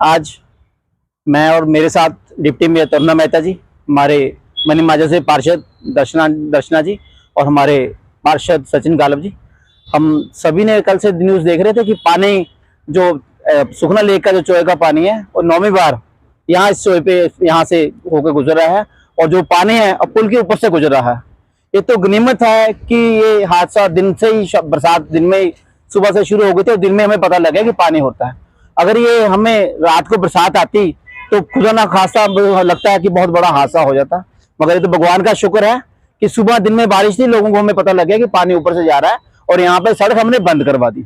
आज मैं और मेरे साथ डिप्टी मेयर तरुणा मेहता जी, हमारे मनी माजरा से पार्षद दर्शना जी और हमारे पार्षद सचिन गालब जी, हम सभी ने कल से न्यूज़ देख रहे थे कि पानी जो सुखना लेक का जो चोए का पानी है और 9वीं बार यहाँ इस चोए पे यहाँ से होकर गुजर रहा है और जो पानी है अब पुल के ऊपर से गुजर रहा है। ये तो गनीमत है कि ये हादसा दिन से ही, बरसात दिन में ही सुबह से शुरू हो गई थी और दिन में हमें पता लगा कि पानी होता है। अगर ये हमें रात को बरसात आती तो खुदा ना खासा लगता है कि बहुत बड़ा हादसा हो जाता, मगर ये तो भगवान का शुक्र है कि सुबह दिन में बारिश थी, लोगों को हमें पता लग गया कि पानी ऊपर से जा रहा है और यहाँ पे सड़क हमने बंद करवा दी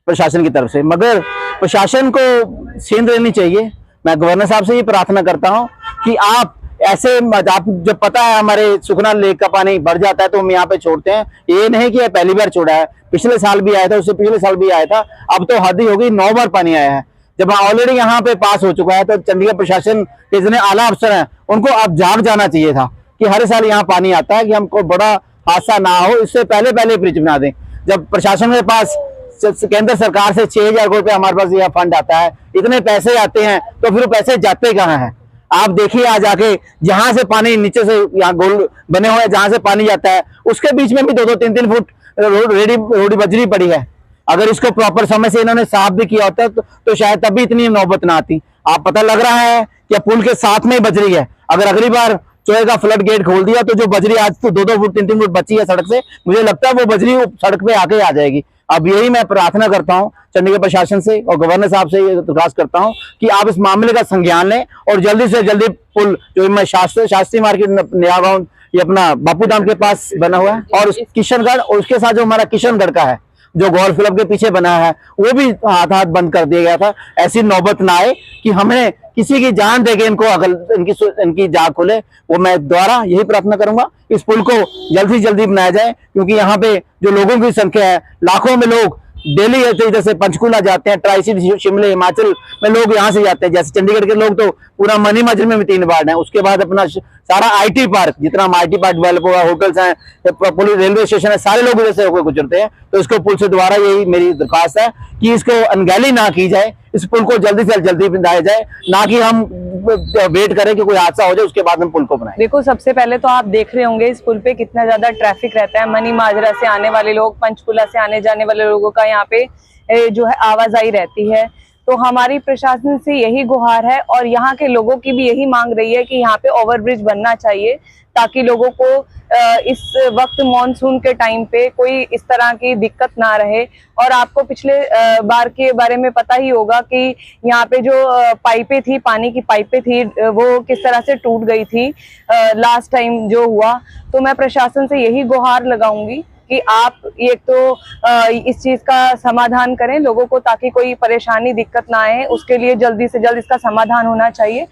प्रशासन की तरफ से। मगर प्रशासन को सेंध लेनी चाहिए। मैं गवर्नर साहब से ये प्रार्थना करता हूँ कि आप ऐसे, आप जब पता है हमारे सुखना लेक का पानी बढ़ जाता है तो हम यहाँ पे छोड़ते हैं। ये नहीं कि पहली बार छोड़ा है, पिछले साल भी आया था, उससे पिछले साल भी आया था, अब तो हद ही हो गई, 9 बार पानी आया है। जब ऑलरेडी यहाँ पे पास हो चुका है तो चंडीगढ़ प्रशासन के जितने आला अफसर हैं उनको अब जाग जाना चाहिए था कि हर साल यहाँ पानी आता है कि हमको बड़ा हादसा ना हो, इससे पहले पहले ब्रिज बना दें। जब प्रशासन के पास केंद्र सरकार से 6,000 करोड़ रुपए हमारे पास यह फंड आता है, इतने पैसे आते हैं तो फिर पैसे जाते कहाँ हैं? आप देखिए आज आके जहां से पानी नीचे से यहाँ गोल बने हुए हैं, जहां से पानी जाता है उसके बीच में भी 2-2, 3-3 फुट रोडी बजरी पड़ी है। अगर इसको प्रॉपर समय से इन्होंने साफ भी किया होता तो शायद तभी इतनी नौबत ना आती। आप पता लग रहा है कि पुल के साथ में ही बजरी है। अगर अगली बार चोए का फ्लड गेट खोल दिया तो जो बजरी आज तो 2-2 फुट 3-3 फुट बची है सड़क से, मुझे लगता है वो बजरी सड़क पे आके आ जाएगी। अब यही मैं प्रार्थना करता हूं चंडीगढ़ प्रशासन से और गवर्नर साहब से ये दरखास्त करता हूं कि आप इस मामले का संज्ञान लें और जल्दी से जल्दी पुल जो मैं शास्त्री मार्केट नया गांव ये अपना बापू धाम के पास बना हुआ है और किशनगढ़ और उसके साथ जो हमारा किशनगढ़ का है जो गोल्फ क्लब के पीछे बना है वो भी हाथ बंद कर दिया गया था। ऐसी नौबत ना आए कि हमें किसी की जान देके इनको अगल इनकी जाग खुले। वो मैं दोबारा यही प्रार्थना करूंगा इस पुल को जल्द से जल्दी बनाया जाए, क्योंकि यहाँ पे जो लोगों की संख्या है, लाखों में लोग डेली इधर से पंचकूला जाते हैं, ट्राई सिटी शिमले हिमाचल में लोग यहाँ से जाते हैं। जैसे चंडीगढ़ के लोग तो पूरा मनी माजरे में भी 3 बार है, उसके बाद अपना सारा IT पार्क, जितना IT पार्क डेवलप हुआ, होटल्स हैं, पुलिस रेलवे स्टेशन है, सारे लोग इधर से होकर गुजरते हैं। तो इसको पुल से दोबारा यही मेरी दरखास्त है कि इसको अनगैली ना की जाए, इस पुल को जल्दी से जल्दी बनाया जाए, ना कि हम वेट करें कि कोई हादसा हो जाए उसके बाद हम पुल को बनाएं। देखो, सबसे पहले तो आप देख रहे होंगे इस पुल पे कितना ज्यादा ट्रैफिक रहता है। मनी माजरा से आने वाले लोग, पंचकूला से आने जाने वाले लोगों का यहाँ पे जो है आवाजाही रहती है। तो हमारी प्रशासन से यही गुहार है और यहाँ के लोगों की भी यही मांग रही है कि यहाँ पे ओवरब्रिज बनना चाहिए ताकि लोगों को इस वक्त मॉनसून के टाइम पे कोई इस तरह की दिक्कत ना रहे। और आपको पिछले बार के बारे में पता ही होगा कि यहाँ पे जो पाइपें थी, पानी की पाइपें थी, वो किस तरह से टूट गई थी लास्ट टाइम जो हुआ। तो मैं प्रशासन से यही गुहार लगाऊंगी कि आप एक तो इस चीज का समाधान करें लोगों को, ताकि कोई परेशानी दिक्कत ना आए। उसके लिए जल्दी से जल्द इसका समाधान होना चाहिए।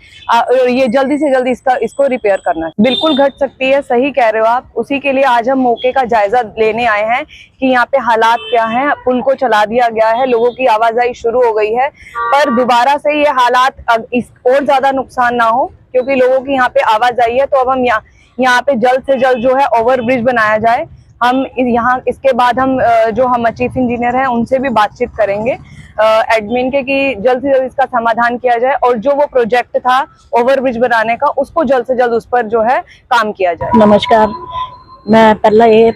ये जल्दी से जल्दी इसको रिपेयर करना बिल्कुल घट सकती है, सही कह रहे हो आप। उसी के लिए आज हम मौके का जायजा लेने आए हैं कि यहाँ पे हालात क्या हैं। पुल को चला दिया गया है, लोगों की आवाजाही शुरू हो गई है, पर दोबारा से ये हालात और ज्यादा नुकसान ना हो, क्योंकि लोगों की यहाँ पे आवाजाही है। तो अब हम यहाँ पे जल्द से जल्द जो है ओवरब्रिज बनाया जाए। हम यहाँ इसके बाद हम जो हम चीफ इंजीनियर हैं उनसे भी बातचीत करेंगे एडमिन के कि जल्द से जल्द इसका समाधान किया जाए और जो वो प्रोजेक्ट था ओवरब्रिज बनाने का उसको जल्द से जल्द उस पर जो है काम किया जाए। नमस्कार, मैं पहला ये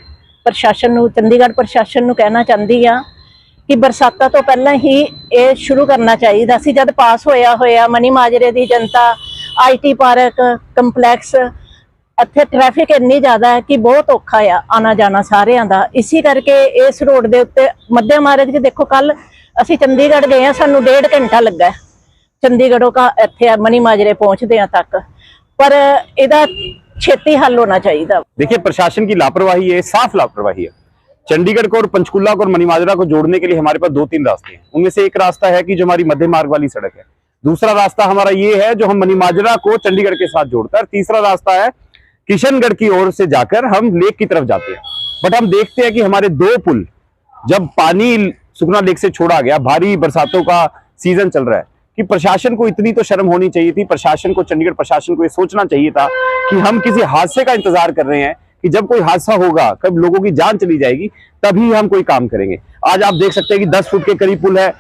प्रशासन चंडीगढ़ प्रशासन ਨੂੰ कहना चाहती हाँ कि बरसाता तो पहला ही ये शुरू करना चाहिए सी। जब पास होया मनी माजरे की जनता, IT पार्क कंपलैक्स, ਇੱਥੇ ट्रैफिक इन्नी ज़्यादा है कि बहुत औखा है आना जाना सारिਆਂ ਦਾ। इसी करके इस रोड के उत्ते मध्य मार्ग च देखो, कल असी चंडीगढ़ गए हैं, सानू 1.5 घंटा लगा चंडीगढ़ों का इत्थे मनी माजरे पहुंचदे तक, पर इहदा छेती हल होना चाहिए। देखिए, प्रशासन की लापरवाही है, साफ लापरवाही है। चंडीगढ़ को और पंचकूला को और मनी माजरा को जोड़ने के लिए हमारे पास 2-3 रास्ते हैं। उनमें से एक रास्ता है कि जो हमारी मध्य मार्ग वाली सड़क है, दूसरा रास्ता हमारा ये है जो हम मनी माजरा को चंडीगढ़ के साथ जोड़ता है, तीसरा रास्ता है किशनगढ़ की ओर से जाकर हम लेक की तरफ जाते हैं। बट हम देखते हैं कि हमारे 2 पुल, जब पानी सुखना लेक से छोड़ा गया, भारी बरसातों का सीजन चल रहा है, कि प्रशासन को इतनी तो शर्म होनी चाहिए थी। प्रशासन को, चंडीगढ़ प्रशासन को ये सोचना चाहिए था कि हम किसी हादसे का इंतजार कर रहे हैं कि जब कोई हादसा होगा, कब लोगों की जान चली जाएगी, तभी हम कोई काम करेंगे। आज आप देख सकते हैं कि 10 फुट के करीब पुल है,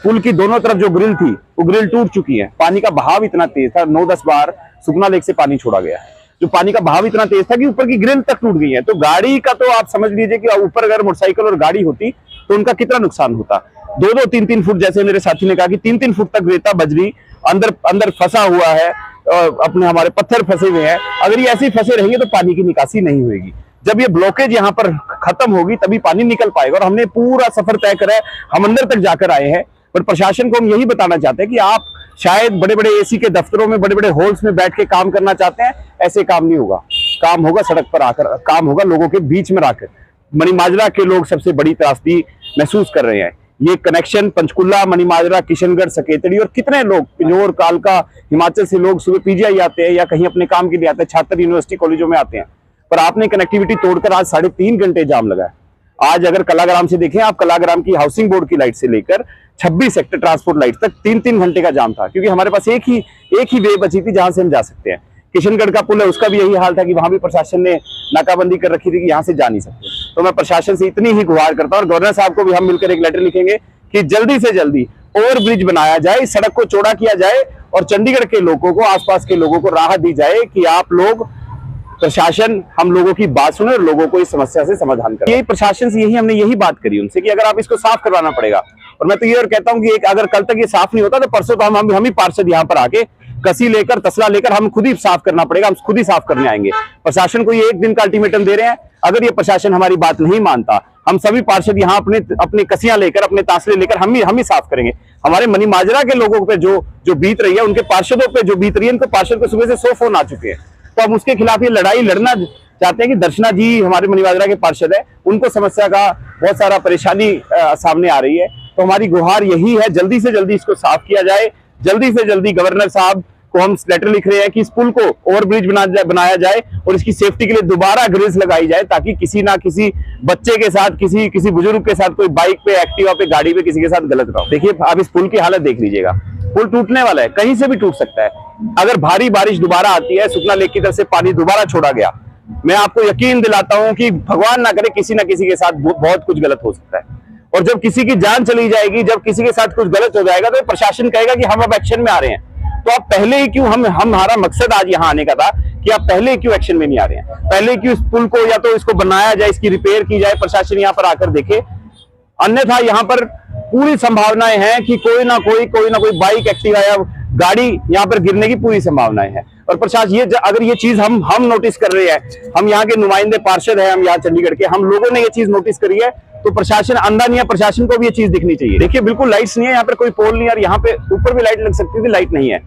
पुल की दोनों तरफ जो ग्रिल थी वो ग्रिल टूट चुकी है। पानी का बहाव इतना तेज था, 9-10 बार सुखना लेक से पानी छोड़ा गया, जो पानी का बहाव इतना तेज था कि ऊपर की ग्रिल तक टूट गई है। तो गाड़ी का तो आप समझ लीजिए कि ऊपर अगर मोटरसाइकिल और गाड़ी होती तो उनका कितना नुकसान होता। 2-2, 3-3 फुट, जैसे मेरे साथी ने कहा कि 3-3 फुट तक रेता बजरी अंदर फंसा हुआ है, अपने हमारे पत्थर फंसे हुए हैं। अगर ये ऐसे ही फंसे रहेंगे तो पानी की निकासी नहीं होगी। जब ये ब्लॉकेज यहाँ पर खत्म होगी तभी पानी निकल पाएगा। और हमने पूरा सफर तय करा है, हम अंदर तक जाकर आए हैं। पर प्रशासन को हम यही बताना चाहते हैं कि आप शायद बड़े बड़े एसी के दफ्तरों में, बड़े बड़े हॉल्स में बैठ के काम करना चाहते हैं, ऐसे काम नहीं होगा। काम होगा सड़क पर आकर, काम होगा लोगों के बीच में आकर। मणिमाजरा के लोग सबसे बड़ी त्रासदी महसूस कर रहे हैं। ये कनेक्शन पंचकुला, मणिमाजरा, किशनगढ़, सकेतड़ी और कितने लोग पिंजौर, कालका, हिमाचल से लोग सुबह पीजीआई आते हैं या कहीं अपने काम के लिए आते हैं, छात्र यूनिवर्सिटी कॉलेजों में आते हैं। पर आपने कनेक्टिविटी तोड़कर आज 3.5 घंटे जाम लगा है। आज अगर कलाग्राम से देखें आप, कलाग्राम की हाउसिंग बोर्ड की लाइट से लेकर 26 सेक्टर ट्रांसपोर्ट लाइट तक 3-3 घंटे का जाम था, क्योंकि हमारे पास एक ही वे बची थी जहां से हम जा सकते हैं। किशनगढ़ का पुल है, उसका भी यही हाल था कि वहां भी प्रशासन ने नाकाबंदी कर रखी थी कि यहां से जा नहीं सकते। तो मैं प्रशासन से इतनी ही गुहार करता हूं, और गवर्नर साहब को भी हम मिलकर एक लेटर लिखेंगे कि जल्दी से जल्दी ओवर ब्रिज बनाया जाए, सड़क को चौड़ा किया जाए और चंडीगढ़ के लोगों को, आसपास के लोगों को राहत दी जाए कि आप लोग, प्रशासन हम लोगों की बात सुने और लोगों को इस समस्या से समाधान करें। यही प्रशासन से हमने यही बात करी उनसे कि अगर आप इसको साफ करवाना पड़ेगा। और मैं तो ये और कहता हूं कि अगर कल तक ये साफ नहीं होता तो परसों तो हम ही पार्षद यहाँ पर आके कसी लेकर, तसला लेकर हम खुद ही साफ करना पड़ेगा, हम खुद ही साफ करने आएंगे। प्रशासन को ये 1 दिन का अल्टीमेटम दे रहे हैं। अगर ये प्रशासन हमारी बात नहीं मानता, हम सभी पार्षद यहाँ अपने कसियां लेकर, अपने तासले लेकर हम ही साफ करेंगे। हमारे मणिमाजरा के लोगों पे जो बीत रही है, उनके पार्षदों पे जो बीत रही है, उनको पार्षद को सुबह से 100 फोन आ चुके हैं। तो हम उसके खिलाफ ये लड़ाई लड़ना चाहते हैं कि दर्शना जी हमारे मणिमाजरा के पार्षद है, उनको समस्या का बहुत सारा परेशानी सामने आ रही है। तो हमारी गुहार यही है, जल्दी से जल्दी इसको साफ किया जाए। जल्दी से जल्दी गवर्नर साहब को हम लेटर लिख रहे हैं कि इस पुल को ओवरब्रिज बनाया जाए और इसकी सेफ्टी के लिए दोबारा ग्रिल्स लगाई जाए, ताकि किसी ना किसी बच्चे के साथ, किसी बुजुर्ग के साथ, कोई बाइक पे, एक्टिवा पे, गाड़ी पे किसी के साथ गलत ना हो। देखिए आप इस पुल की हालत देख लीजिएगा, पुल टूटने वाला है, कहीं से भी टूट सकता है। अगर भारी बारिश दोबारा आती है, सुखना लेक की तरफ से पानी दोबारा छोड़ा गया, मैं आपको यकीन दिलाता हूं कि भगवान ना करे किसी ना किसी के साथ बहुत कुछ गलत हो सकता है। और जब किसी की जान चली जाएगी, जब किसी के साथ कुछ गलत हो जाएगा, तो प्रशासन कहेगा कि हम अब एक्शन में आ रहे हैं। तो आप पहले ही क्यों, हमारा मकसद आज यहाँ आने का था कि आप पहले क्यों एक्शन में नहीं आ रहे हैं? पहले क्यों इस पुल को या तो इसको बनाया जाए, इसकी रिपेयर की जाए, प्रशासन यहाँ पर आकर देखे। अन्यथा यहाँ पर पूरी संभावनाएं हैं कि कोई ना कोई बाइक, एक्टिवा या गाड़ी यहाँ पर गिरने की पूरी संभावनाएं हैं। और प्रशासन अगर ये चीज हम नोटिस कर रहे हैं, हम यहाँ के नुमाइंदे पार्षद हैं, हम यहाँ चंडीगढ़ के, हम लोगों ने ये चीज नोटिस करी है, तो प्रशासन अंधा नहीं है, प्रशासन को भी ये चीज दिखनी चाहिए। देखिए बिल्कुल लाइट्स नहीं है यहाँ पर, कोई पोल नहीं है, और यहाँ पे ऊपर भी लाइट लग सकती थी, लाइट नहीं है,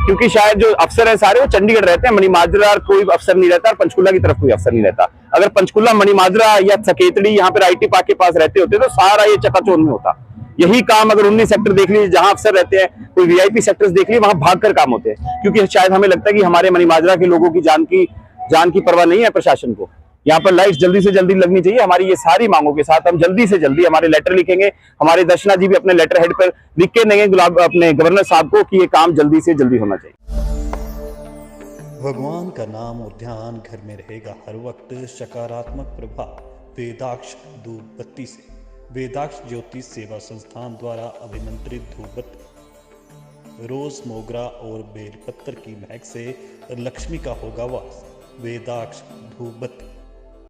क्योंकि शायद जो अफसर है सारे वो चंडीगढ़ रहते हैं, मणिमाजरा कोई अफसर नहीं रहता, और पंचकुला की तरफ कोई अफसर नहीं रहता। अगर पंचकुला, मणिमाजरा या सकेतड़ी यहाँ पर IT पार्क के पास रहते होते तो सारा ये चकाचौंध में होता। यही काम अगर 19 सेक्टर देख लीजिए जहां अफसर रहते हैं, कोई VIP सेक्टर्स देख लीजिए, वहां भागकर काम होते हैं, क्योंकि शायद हमें लगता है कि हमारे मणिमाजरा के लोगों की जान की परवाह नहीं है प्रशासन को। यहाँ पर लाइट जल्दी से जल्दी लगनी चाहिए। हमारी ये सारी मांगों के साथ हम जल्दी से जल्दी हमारे लेटर लिखेंगे। हमारे दर्शना जी भी अपने लेटर हेड पर लिख के देंगे अपने गवर्नर साहब को कि ये काम जल्दी से जल्दी होना चाहिए। भगवान का नाम और ध्यान घर में रहेगा हर वक्त। सकारात्मक प्रभाव वेदाक्ष धूप बत्ती से। वेदाक्ष ज्योतिष सेवा संस्थान द्वारा अभिमंत्रित धूप बत्ती रोज, मोगरा और बेलपत्र की महक से लक्ष्मी का होगा वास। वेदाक्ष धूप बत्ती।